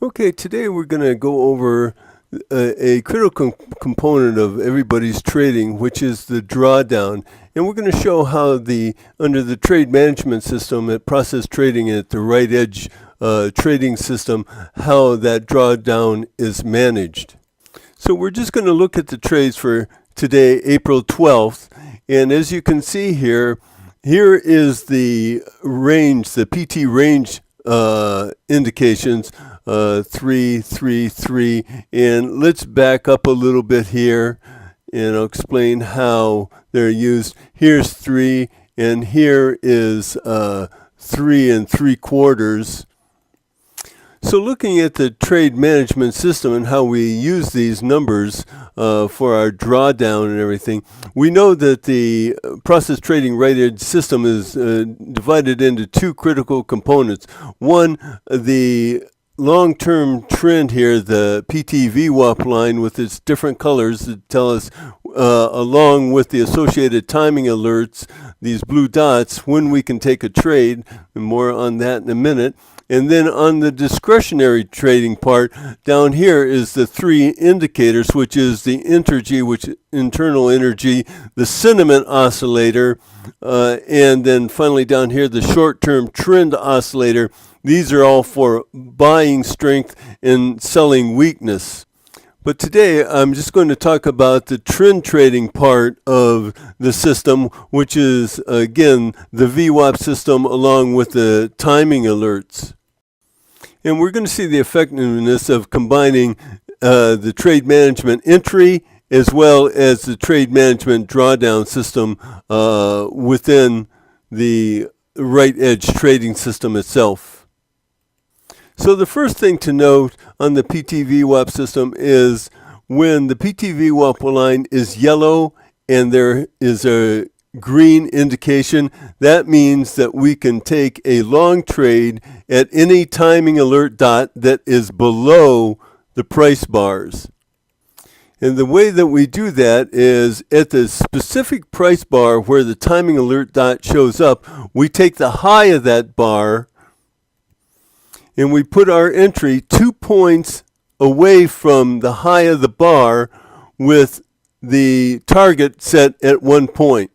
Okay, today we're going to go over a critical component of everybody's trading, which is the drawdown. And we're going to show how under the trade management system at process trading at the right edge trading system, how that drawdown is managed. So we're just going to look at the trades for today, April 12th. And as you can see here, here is the range, the PT range indications, 3, 3, 3. And let's back up a little bit here, and I'll explain how they're used. Here's 3, and here is 3 3/4. So looking at the trade management system and how we use these numbers for our drawdown and everything, we know that the process trading right edge system is divided into two critical components. One, the long-term trend here, the PT VWAP line with its different colors that tell us, along with the associated timing alerts, these blue dots, when we can take a trade, and more on that in a minute. And then on the discretionary trading part, down here is the 3 indicators, which is the internal energy, the sentiment oscillator, and then finally down here, the short-term trend oscillator. These are all for buying strength and selling weakness. But today, I'm just going to talk about the trend trading part of the system, which is, again, the VWAP system along with the timing alerts. And we're going to see the effectiveness of combining the trade management entry as well as the trade management drawdown system within the right edge trading system itself. So the first thing to note on the PT VWAP system is when the PT VWAP line is yellow and there is a green indication, that means that we can take a long trade at any timing alert dot that is below the price bars. And the way that we do that is at the specific price bar where the timing alert dot shows up, we take the high of that bar and we put our entry 2 points away from the high of the bar with the target set at 1 point.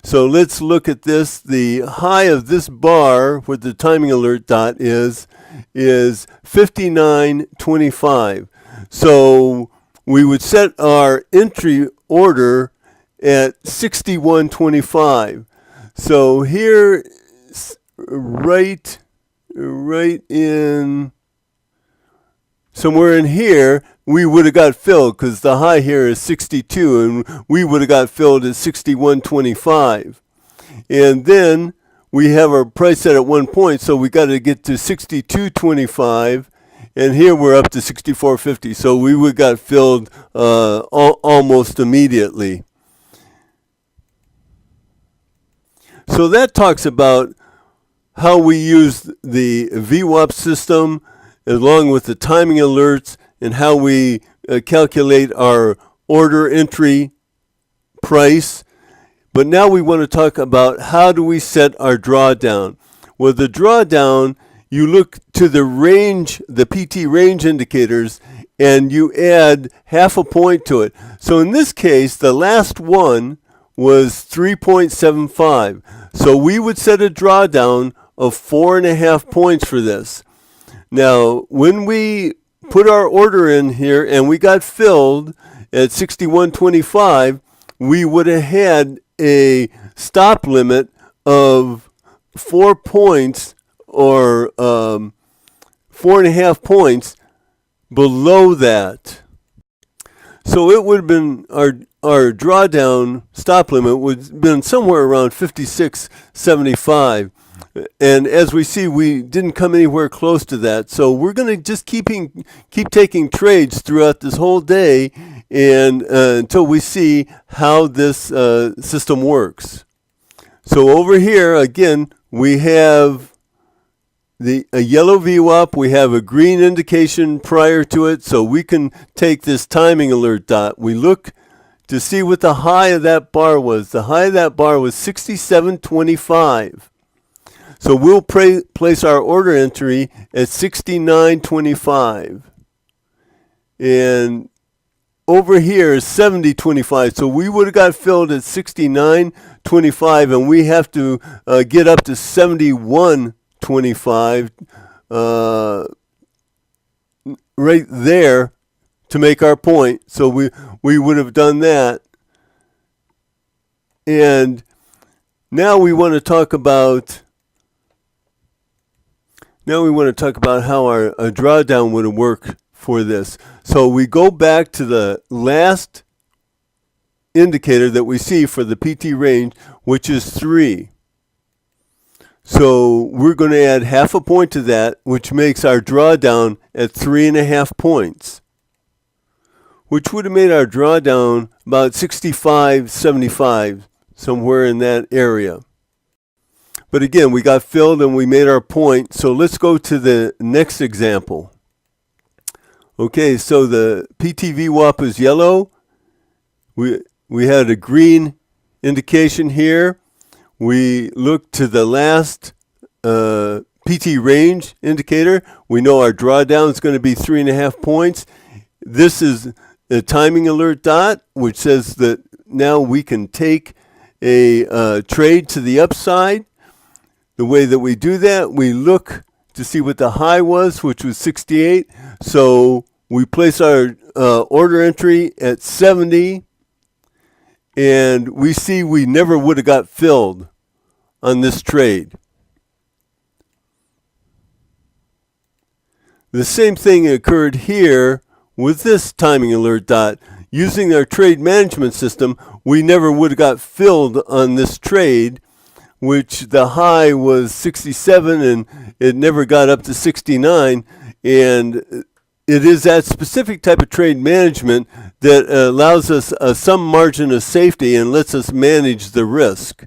So let's look at this. The high of this bar where the timing alert dot is 59.25. So we would set our entry order at 61.25. So here, right in somewhere in here, we would have got filled because the high here is 62 and we would have got filled at 61.25. And then we have our price set at 1 point, so we got to get to 62.25, and here we're up to 64.50. So we would have got filled almost immediately. So that talks about how we use the VWAP system along with the timing alerts and how we calculate our order entry price. But now we want to talk about how do we set our drawdown. Well, the drawdown, you look to the range, the PT range indicators, and you add half a point to it. So in this case, the last one was 3.75. So we would set a drawdown of 4.5 points for this. Now, when we put our order in here and we got filled at 61.25, we would have had a stop limit of 4 points or 4.5 points below that. So it would have been our drawdown stop limit would have been somewhere around 56.75. And as we see, we didn't come anywhere close to that. So we're going to just keep taking trades throughout this whole day and until we see how this system works. So over here, again, we have a yellow VWAP. We have a green indication prior to it. So we can take this timing alert dot. We look to see what the high of that bar was. The high of that bar was 67.25. So we'll place our order entry at 69.25. And over here is 70.25. So we would have got filled at 69.25, and we have to get up to 71.25 right there to make our point. So we would have done that. And now we want to talk about how our drawdown would work for this. So we go back to the last indicator that we see for the PT range, which is 3. So we're going to add half a point to that, which makes our drawdown at 3.5 points, which would have made our drawdown about 65.75, somewhere in that area. But again, we got filled and we made our point. So let's go to the next example. Okay, so the PT VWAP is yellow. We had a green indication here. We look to the last PT range indicator. We know our drawdown is going to be 3.5 points. This is a timing alert dot, which says that now we can take a trade to the upside. The way that we do that, we look to see what the high was, which was 68. So we place our order entry at 70, and we see we never would have got filled on this trade. The same thing occurred here with this timing alert dot. Using our trade management system, we never would have got filled on this trade, which the high was 67 and it never got up to 69. And it is that specific type of trade management that allows us some margin of safety and lets us manage the risk.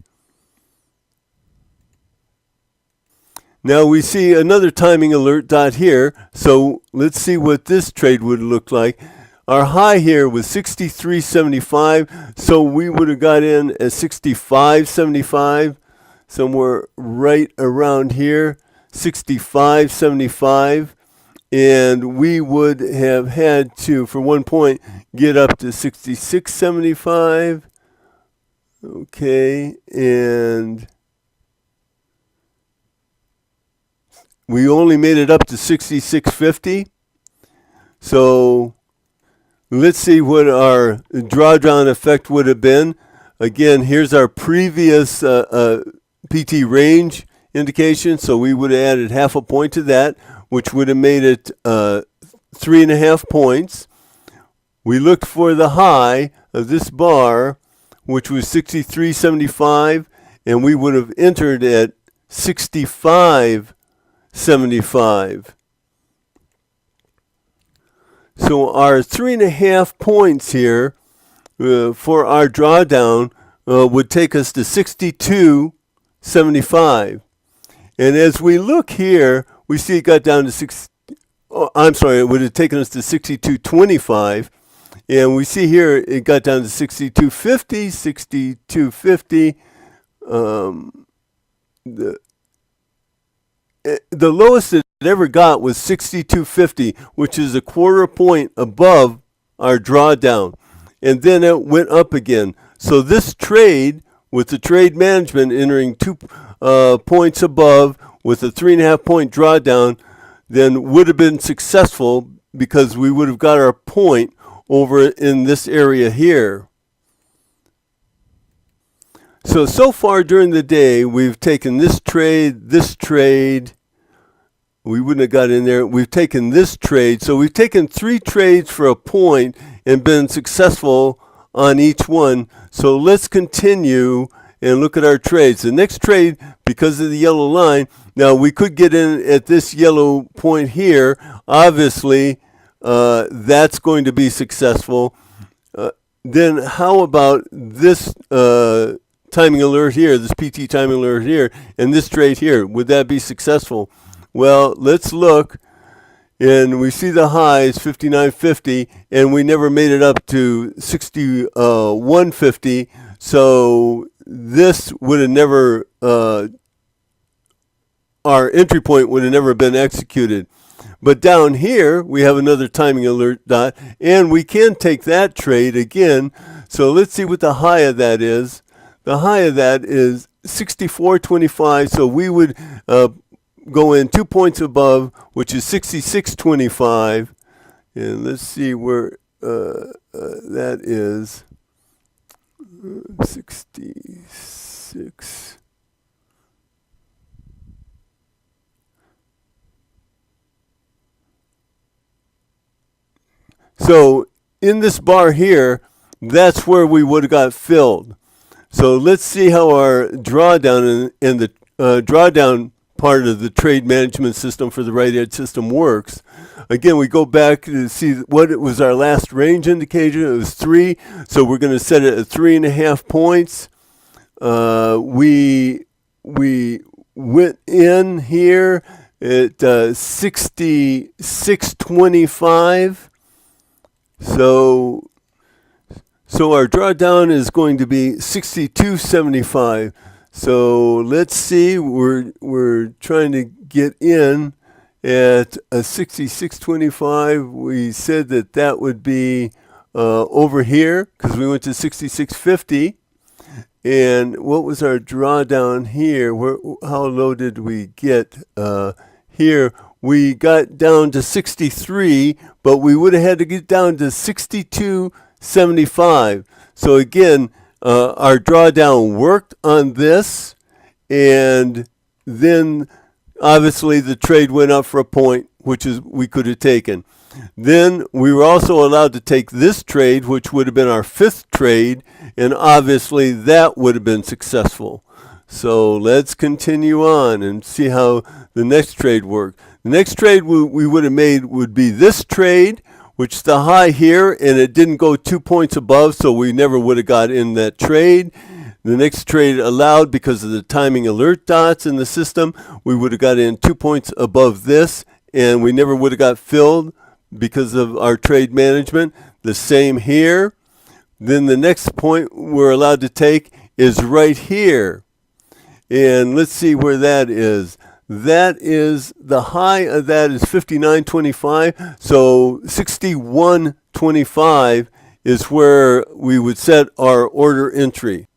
Now we see another timing alert dot here. So let's see what this trade would look like. Our high here was 63.75, so we would have got in at 65.75, somewhere right around here, 65.75, and we would have had to, for 1 point, get up to 66.75. Okay, and we only made it up to 66.50. So let's see what our drawdown effect would have been. Again, here's our previous PT range indication. So we would have added half a point to that, which would have made it 3.5 points. We looked for the high of this bar, which was 63.75, and we would have entered at 65.75. So our 3.5 points here for our drawdown would take us to 62.75. And as we look here, we see it got down to it would have taken us to 62.25. And we see here it got down to 62.50, 62.50. The lowest it ever got was 62.50, which is a quarter point above our drawdown. And then it went up again. So this trade, with the trade management entering 2 points above with a 3.5 point drawdown, then would have been successful because we would have got our point over in this area here. So far during the day, we've taken this trade. We wouldn't have got in there. We've taken this trade. So we've taken 3 trades for a point and been successful on each one. So let's continue and look at our trades. The next trade, because of the yellow line, now we could get in at this yellow point here. Obviously, that's going to be successful. Then how about this timing alert here, this PT timing alert here, and this trade here? Would that be successful? Well, let's look, and we see the high is 59.50, and we never made it up to 61.50, so this would have never our entry point would have never been executed. But down here, we have another timing alert dot, and we can take that trade again. So let's see what the high of that is. The high of that is 64.25, so we would go in 2 points above, which is 66.25. And let's see where that is. 66. So in this bar here, that's where we would have got filled. So let's see how our drawdown and the drawdown part of the trade management system for the right edge system works. Again, we go back to see what it was our last range indicator. It was 3, so we're going to set it at 3.5 points. We went in here at 66.25. So our drawdown is going to be 62.75. So let's see, we're trying to get in at a 66.25. We said that would be over here because we went to 66.50. And what was our drawdown here? How low did we get here? We got down to 63, but we would have had to get down to 62.75. So again, our drawdown worked on this, and then obviously the trade went up for a point, which is we could have taken. Then we were also allowed to take this trade, which would have been our 5th trade, and obviously that would have been successful. So let's continue on and see how the next trade worked. The next trade we would have made would be this trade, which is the high here, and it didn't go 2 points above, so we never would have got in that trade. The next trade allowed, because of the timing alert dots in the system, we would have got in 2 points above this, and we never would have got filled because of our trade management. The same here. Then the next point we're allowed to take is right here. And let's see where that is. That is, the high of that is 59.25. So 61.25 is where we would set our order entry.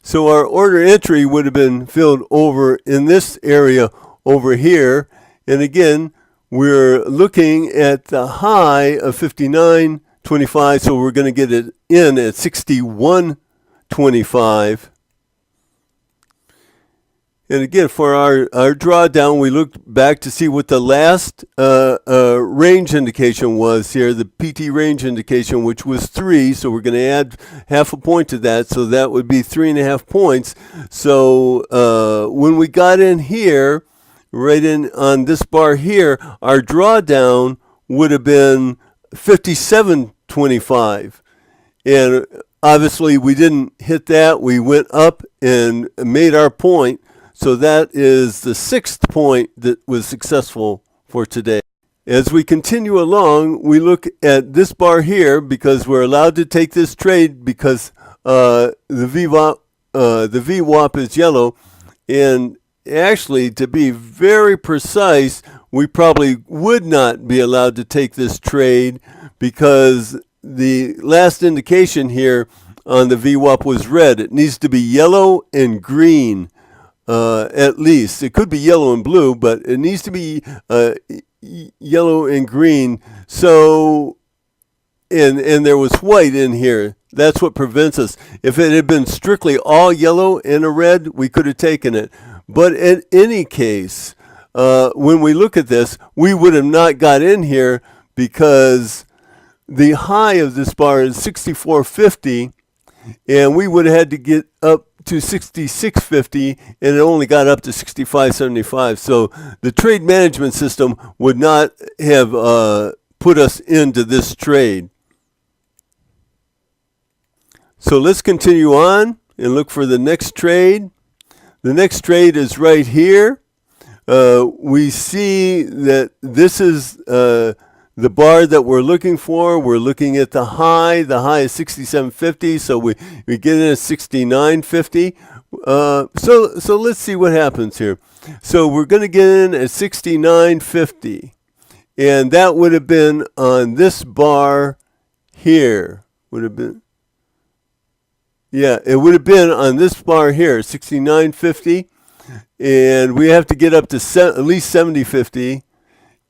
So our order entry would have been filled over in this area over here. And again, we're looking at the high of 59.25, so we're going to get it in at 61.25. And again, for our drawdown, we looked back to see what the last range indication was here, the PT range indication, which was 3. So we're going to add half a point to that. So that would be 3.5 points. So when we got in here, right in on this bar here, our drawdown would have been 57.25. And obviously we didn't hit that. We went up and made our point. So that is the 6th point that was successful for today. As we continue along, we look at this bar here because we're allowed to take this trade because the VWAP is yellow. And actually, to be very precise, we probably would not be allowed to take this trade because the last indication here on the VWAP was red. It needs to be yellow and green. At least. It could be yellow and blue, but it needs to be yellow and green. So, and there was white in here. That's what prevents us. If it had been strictly all yellow and a red, we could have taken it. But in any case, when we look at this, we would have not got in here because the high of this bar is 64.50, and we would have had to get up to 66.50, and it only got up to 65.75. So the trade management system would not have put us into this trade. So let's continue on and look for the next trade. The next trade is right here. We see that this is the bar that we're looking for. We're looking at the high. The high is 67.50, so we get in at 69.50. So let's see what happens here. So we're going to get in at 69.50. And that would have been on this bar here. Would have been, yeah, it would have been on this bar here, 69.50. And we have to get up to at least 70.50.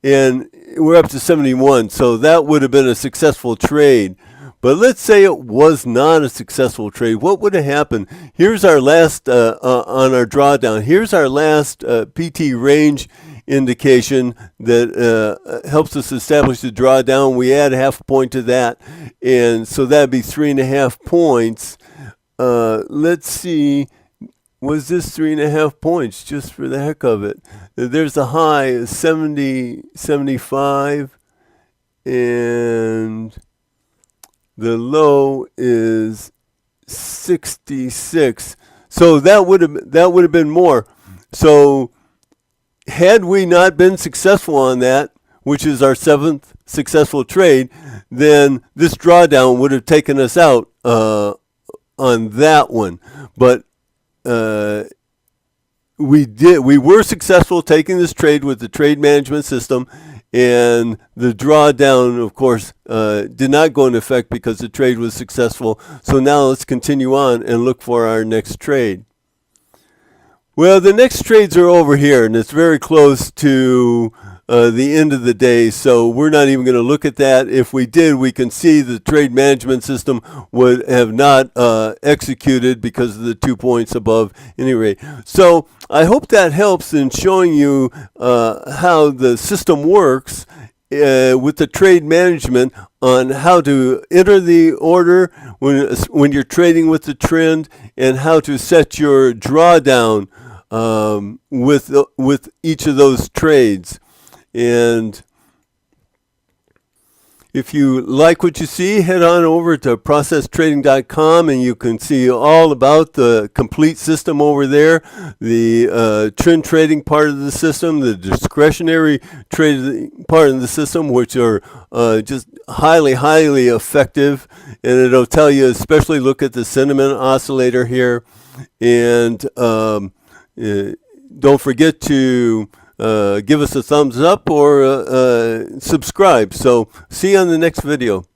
And we're up to 71. So that would have been a successful trade. But let's say it was not a successful trade. What would have happened? Here's our last, on our drawdown, here's our last PT range indication that helps us establish the drawdown. We add half a point to that. And so that'd be 3.5 points. Let's see. Was this 3.5 points just for the heck of it? There's a high 70, 75, and the low is 66. So that would have been more. So had we not been successful on that, which is our 7th successful trade, then this drawdown would have taken us out on that one. But we were successful taking this trade with the trade management system, and the drawdown, of course, did not go into effect because the trade was successful. So now let's continue on and look for our next trade. Well, the next trades are over here, and it's very close to the end of the day, so we're not even going to look at that. If we did, we can see the trade management system would have not executed because of the 2 points above any rate. So I hope that helps in showing you how the system works with the trade management on how to enter the order when you're trading with the trend, and how to set your drawdown with each of those trades. And if you like what you see, head on over to processtrading.com, and you can see all about the complete system over there, the trend trading part of the system, the discretionary trading part of the system, which are just highly, highly effective. And it'll tell you, especially look at the sentiment oscillator here. And don't forget to give us a thumbs up or subscribe. So see you on the next video.